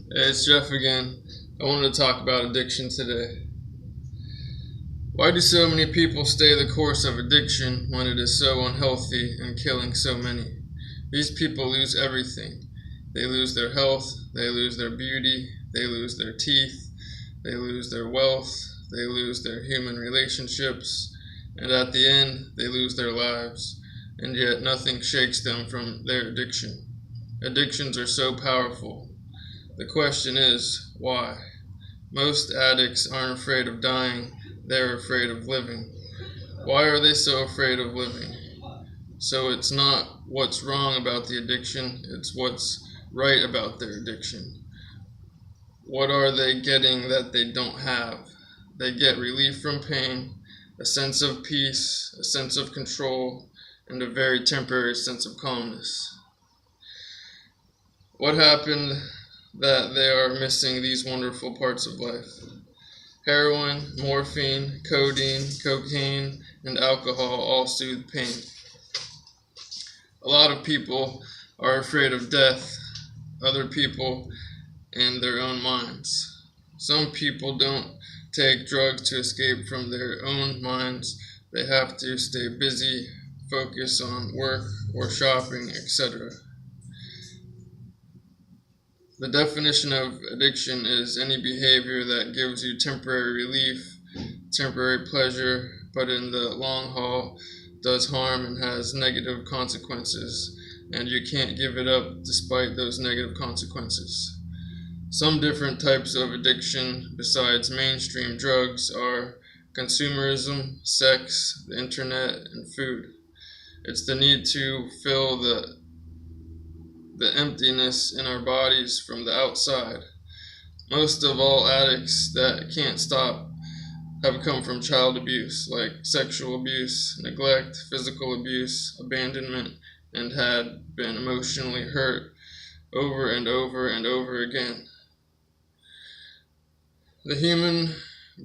Hey, it's Jeff again. I wanted to talk about addiction today. Why do so many people stay the course of addiction when it is so unhealthy and killing so many? These people lose everything. They lose their health, they lose their beauty, they lose their teeth, they lose their wealth, they lose their human relationships, and at the end, they lose their lives, and yet nothing shakes them from their addiction. Addictions are so powerful. The question is, why? Most addicts aren't afraid of dying, they're afraid of living. Why are they so afraid of living? So it's not what's wrong about the addiction, it's what's right about their addiction. What are they getting that they don't have? They get relief from pain, a sense of peace, a sense of control, and a very temporary sense of calmness. What happened that they are missing these wonderful parts of life? Heroin, morphine, codeine, cocaine, and alcohol all soothe pain. A lot of people are afraid of death, other people, and their own minds. Some people don't take drugs to escape from their own minds. They have to stay busy, focus on work or shopping, etc. The definition of addiction is any behavior that gives you temporary relief, temporary pleasure, but in the long haul does harm and has negative consequences, and you can't give it up despite those negative consequences. Some different types of addiction besides mainstream drugs are consumerism, sex, the internet, and food. It's the need to fill the emptiness in our bodies from the outside. Most of all addicts that can't stop have come from child abuse, like sexual abuse, neglect, physical abuse, abandonment, and had been emotionally hurt over and over and over again. The human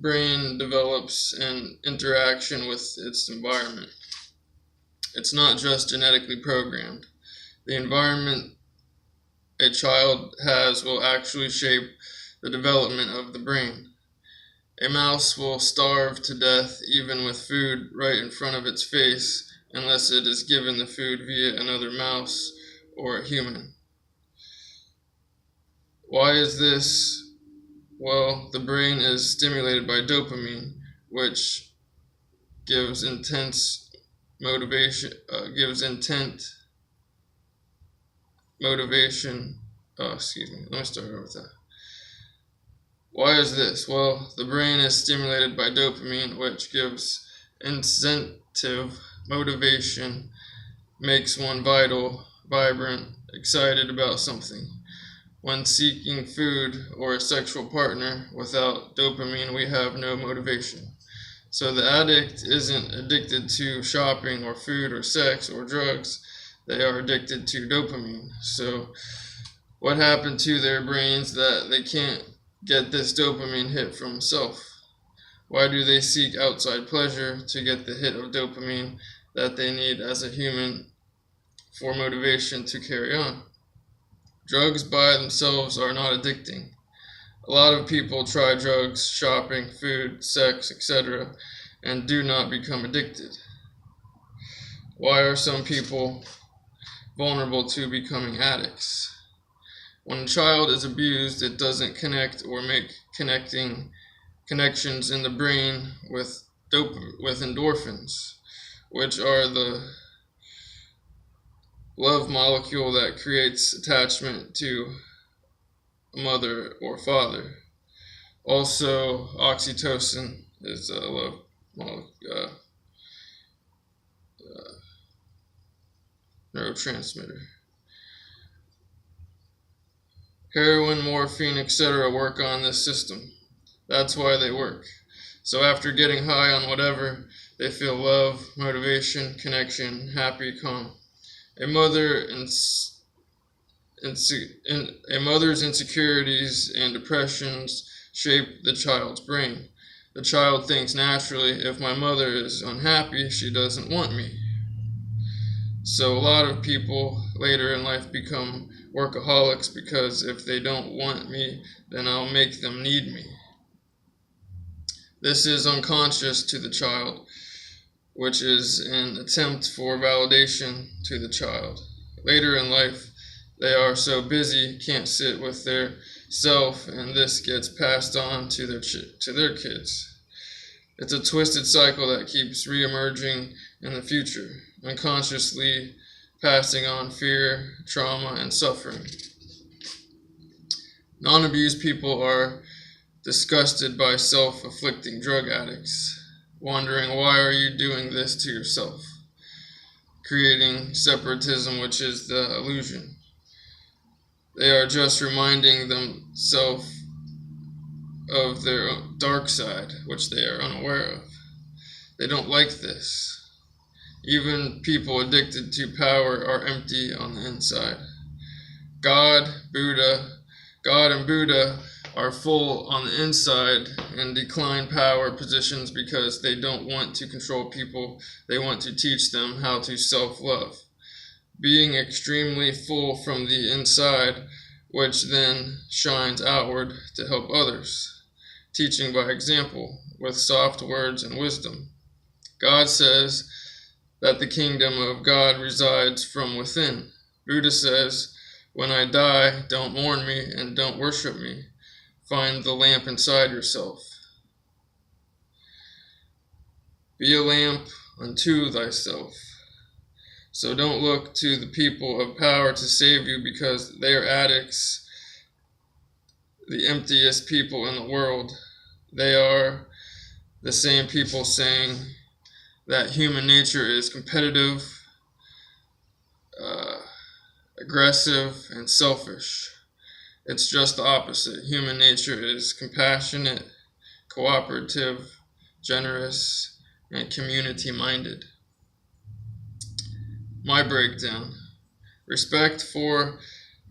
brain develops an interaction with its environment. It's not just genetically programmed. The environment a child has will actually shape the development of the brain. A mouse will starve to death even with food right in front of its face unless it is given the food via another mouse or a human. Why is this? Well, the brain is stimulated by dopamine, which gives intense motivation, let me start over with that. Why is this? Well, the brain is stimulated by dopamine, which gives incentive, motivation, makes one vital, vibrant, excited about something. When seeking food or a sexual partner, without dopamine, we have no motivation. So the addict isn't addicted to shopping or food or sex or drugs. They are addicted to dopamine. So what happened to their brains that they can't get this dopamine hit from self? Why do they seek outside pleasure to get the hit of dopamine that they need as a human for motivation to carry on? Drugs by themselves are not addicting. A lot of people try drugs, shopping, food, sex, etc., and do not become addicted. Why are some people vulnerable to becoming addicts? When a child is abused, it doesn't connect or make connections in the brain with endorphins, which are the love molecule that creates attachment to a mother or father. Also, oxytocin is a love neurotransmitter. Heroin, morphine, etc. work on this system. That's why they work. So after getting high on whatever, they feel love, motivation, connection, happy, calm. A mother's insecurities and depressions shape the child's brain. The child thinks naturally, if my mother is unhappy, she doesn't want me. So a lot of people later in life become workaholics because if they don't want me, then I'll make them need me. This is unconscious to the child, which is an attempt for validation to the child. Later in life, they are so busy, can't sit with their self, and this gets passed on to their kids. It's a twisted cycle that keeps re-emerging in the future, unconsciously passing on fear, trauma, and suffering. Non-abused people are disgusted by self-afflicting drug addicts, wondering why are you doing this to yourself, creating separatism, which is the illusion. They are just reminding themselves of their dark side, which they are unaware of. They don't like this. Even people addicted to power are empty on the inside. God and Buddha are full on the inside and decline power positions because they don't want to control people. They want to teach them how to self-love. Being extremely full from the inside, which then shines outward to help others. Teaching by example, with soft words and wisdom. God says that the kingdom of God resides from within. Buddha says, when I die, don't mourn me and don't worship me. Find the lamp inside yourself. Be a lamp unto thyself. So don't look to the people of power to save you because they are addicts, the emptiest people in the world. They are the same people saying that human nature is competitive, aggressive, and selfish. It's just the opposite. Human nature is compassionate, cooperative, generous, and community-minded. My breakdown. Respect for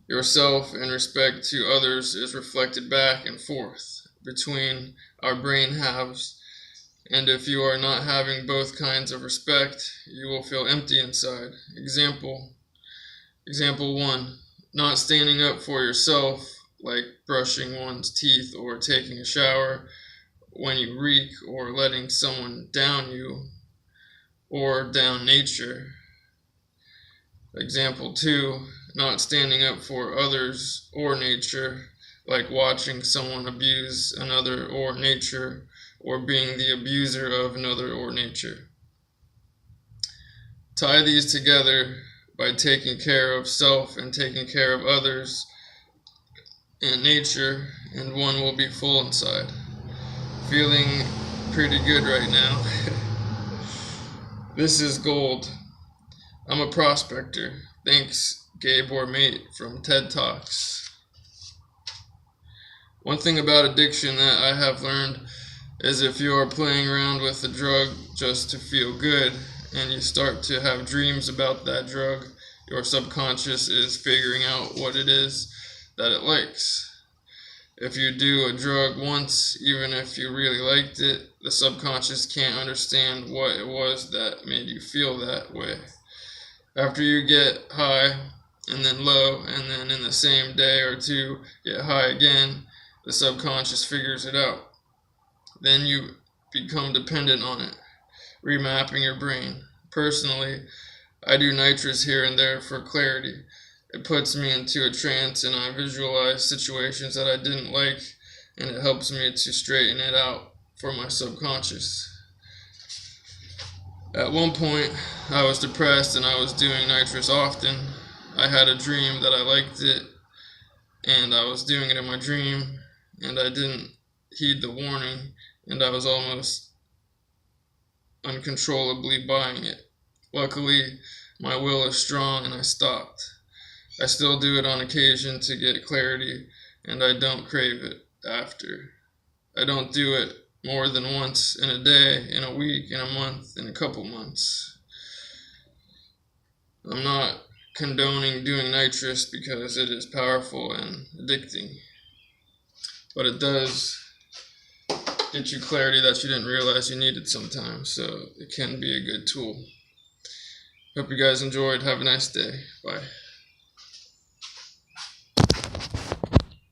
yourself and respect to others is reflected back and forth between our brain halves, and if you are not having both kinds of respect, you will feel empty inside. Example 1. Not standing up for yourself, like brushing one's teeth or taking a shower when you reek, or letting someone down you or down nature. Example 2, not standing up for others or nature, like watching someone abuse another or nature, or being the abuser of another or nature. Tie these together by taking care of self and taking care of others and nature, and one will be full inside. Feeling pretty good right now. This is gold. I'm a prospector. Thanks, Gabor Mate from TED Talks. One thing about addiction that I have learned is if you are playing around with a drug just to feel good and you start to have dreams about that drug, your subconscious is figuring out what it is that it likes. If you do a drug once, even if you really liked it, the subconscious can't understand what it was that made you feel that way. After you get high, and then low, and then in the same day or two get high again, the subconscious figures it out. Then you become dependent on it, remapping your brain. Personally, I do nitrous here and there for clarity. It puts me into a trance and I visualize situations that I didn't like, and it helps me to straighten it out for my subconscious. At one point, I was depressed and I was doing nitrous often. I had a dream that I liked it, and I was doing it in my dream, and I didn't heed the warning, and I was almost uncontrollably buying it. Luckily, my will is strong and I stopped. I still do it on occasion to get clarity, and I don't crave it after. I don't do it more than once in a day, in a week, in a month, in a couple months. I'm not condoning doing nitrous because it is powerful and addicting, but it does get you clarity that you didn't realize you needed sometimes, so it can be a good tool. Hope you guys enjoyed. Have a nice day. Bye.